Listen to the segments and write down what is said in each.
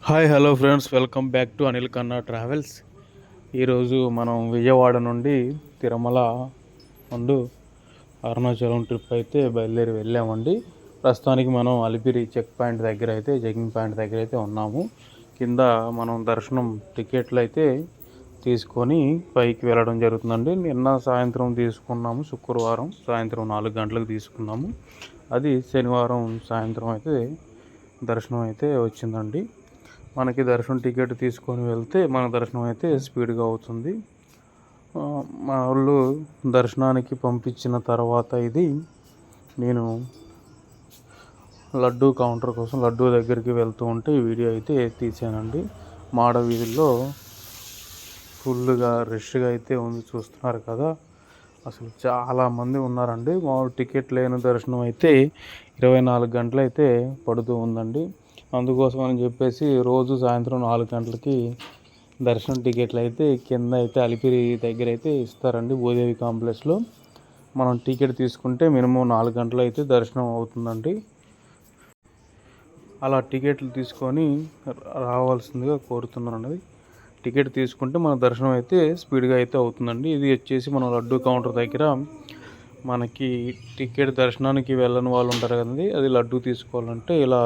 Hi hello friends, welcome back to Anil కన్నా travels. ఈరోజు మనం విజయవాడ నుండి తిరుమల నుండి అరుణాచలం ట్రిప్ అయితే బయలుదేరి వెళ్ళామండి. ప్రస్తుతానికి మనం అలిపిరి చెక్ పాయింట్ దగ్గర అయితే చెకింగ్ పాయింట్ దగ్గర అయితే ఉన్నాము. కింద మనం దర్శనం టికెట్లు అయితే తీసుకొని పైకి వెళ్ళడం జరుగుతుందండి. నిన్న సాయంత్రం తీసుకున్నాము, శుక్రవారం సాయంత్రం 4 గంటలకు తీసుకున్నాము. అది శనివారం సాయంత్రం అయితే దర్శనం అయితే వచ్చిందండి. మనకి దర్శనం టికెట్ తీసుకొని వెళ్తే మన దర్శనం అయితే స్పీడ్గా అవుతుంది. మా వాళ్ళు దర్శనానికి పంపించిన తర్వాత ఇది నేను లడ్డూ కౌంటర్ కోసం లడ్డూ దగ్గరికి వెళ్తూ ఉంటే ఈ వీడియో అయితే తీసానండి. మాడ వీధుల్లో ఫుల్గా రష్గా అయితే ఉంది, చూస్తున్నారు కదా. అసలు చాలామంది ఉన్నారండి. మామూలు టికెట్ లేని దర్శనం అయితే 24 గంటలు అయితే పడుతూ ఉందండి. అందుకోసం అని చెప్పేసి రోజు సాయంత్రం 4 గంటలకి దర్శనం టికెట్లు అయితే కింద అయితే అలిపిరి దగ్గర అయితే ఇస్తారండి. భూదేవి కాంప్లెక్స్లో మనం టికెట్ తీసుకుంటే మినిమం 4 గంటలు అయితే దర్శనం అవుతుందండి. అలా టికెట్లు తీసుకొని రావాల్సిందిగా కోరుతున్నానండి. టికెట్ తీసుకుంటే మన దర్శనం అయితే స్పీడ్గా అయితే అవుతుందండి. ఇది వచ్చేసి మనం లడ్డూ కౌంటర్ దగ్గర మనకి టికెట్ దర్శనానికి వెళ్ళని వాళ్ళు ఉంటారు కదండి, అది లడ్డూ తీసుకోవాలంటే ఇలా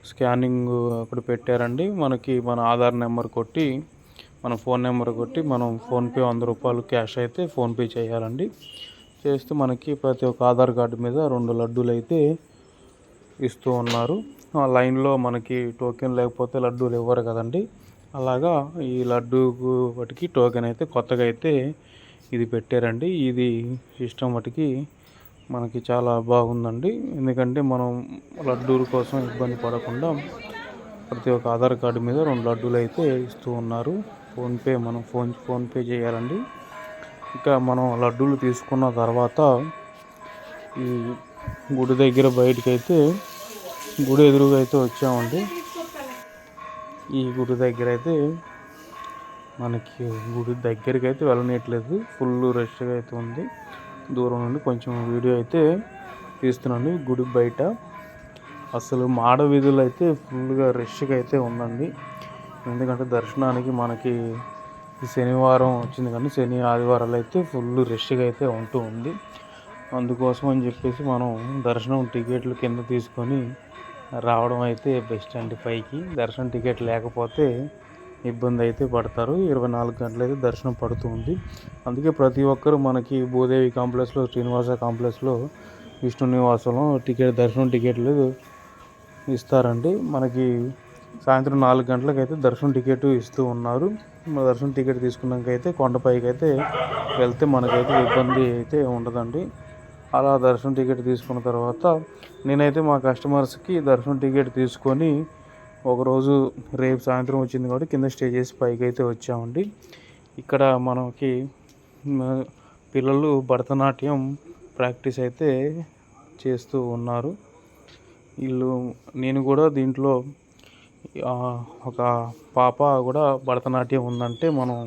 స్కానింగ్ అక్కడ పెట్టారండి. మనకి మన ఆధార్ నెంబర్ కొట్టి మన ఫోన్ నెంబర్ కొట్టి మనం ఫోన్పే 100 రూపాయలు క్యాష్ అయితే ఫోన్పే చేయాలండి. చేస్తే మనకి ప్రతి ఒక్క ఆధార్ కార్డు మీద 2 లడ్డూలు అయితే ఇస్తూ ఉన్నారు. ఆ లైన్లో మనకి టోకెన్ లేకపోతే లడ్డూలు ఇవ్వరు కదండి. అలాగా ఈ లడ్డూ వాటికి టోకెన్ అయితే కొత్తగా అయితే ఇది పెట్టారండి. ఇది సిస్టమ్ వాటికి మనకి చాలా బాగుందండి. ఎందుకంటే మనం లడ్డూల కోసం ఇబ్బంది పడకుండా ప్రతి ఒక్క ఆధార్ కార్డు మీద 2 లడ్డూలు అయితే ఇస్తూ ఉన్నారు. ఫోన్పే మనం ఫోన్పే చేయాలండి. ఇంకా మనం లడ్డూలు తీసుకున్న తర్వాత ఈ గుడి దగ్గర బయటకైతే గుడి ఎదురుగా అయితే వచ్చామండి. ఈ గుడి దగ్గర అయితే మనకి గుడి దగ్గరికి అయితే వెళ్ళనట్లేదు, ఫుల్ రష్గా అయితే ఉంది. దూరం నుండి కొంచెం వీడియో అయితే తీస్తున్నాను. గుడి బయట అసలు మాడ వీధులు అయితే ఫుల్గా రష్గా అయితే ఉందండి. ఎందుకంటే దర్శనానికి మనకి శనివారం వచ్చింది కానీ శని ఆదివారాలు అయితే ఫుల్ రష్గా అయితే ఉంటూ ఉంది. అందుకోసం అని చెప్పేసి మనం దర్శనం టికెట్లు కింద తీసుకొని రావడం అయితే బెస్ట్ అండి. పైకి దర్శనం టికెట్ లేకపోతే ఇబ్బంది అయితే పడతారు. 24 గంటలు అయితే దర్శనం పడుతూ ఉంది. అందుకే ప్రతి ఒక్కరు మనకి భూదేవి కాంప్లెక్స్లో, శ్రీనివాస కాంప్లెక్స్లో, విష్ణు నివాసంలో దర్శనం టికెట్లు ఇస్తారండి. మనకి సాయంత్రం 4 గంటలకు అయితే దర్శనం టికెట్ ఇస్తూ ఉన్నారు. దర్శనం టికెట్ తీసుకున్నాక అయితే కొండపైకి అయితే వెళ్తే మనకైతే ఇబ్బంది అయితే ఉండదండి. అలా దర్శనం టికెట్ తీసుకున్న తర్వాత నేనైతే మా కస్టమర్స్కి దర్శనం టికెట్ తీసుకొని ఒకరోజు రేపు సాయంత్రం వచ్చింది కాబట్టి కింద స్టే చేసి పైకి అయితే వచ్చామండి. ఇక్కడ మనకి పిల్లలు భరతనాట్యం ప్రాక్టీస్ అయితే చేస్తూ ఉన్నారు. నేను కూడా దీంట్లో ఒక పాప కూడా భరతనాట్యం ఉందంటే మనం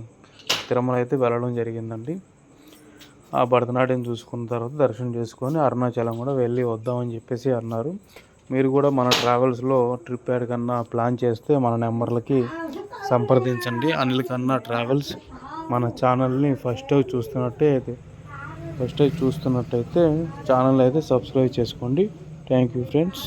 తిరుమల అయితే వెళ్ళడం జరిగిందండి. ఆ భరతనాట్యం చూసుకున్న తర్వాత దర్శనం చేసుకొని అరుణాచలం కూడా వెళ్ళి వద్దామని చెప్పేసి అన్నారు. మీరు కూడా మన ట్రావెల్స్లో ట్రిప్ ఎక్కడికన్నా ప్లాన్ చేస్తే మన నెంబర్లకి సంప్రదించండి. అనిల్ కన్నా ట్రావెల్స్. మన ఛానల్ని ఫస్ట్ టైం చూస్తున్నట్టయితే ఛానల్ అయితే సబ్స్క్రైబ్ చేసుకోండి. Thank you friends.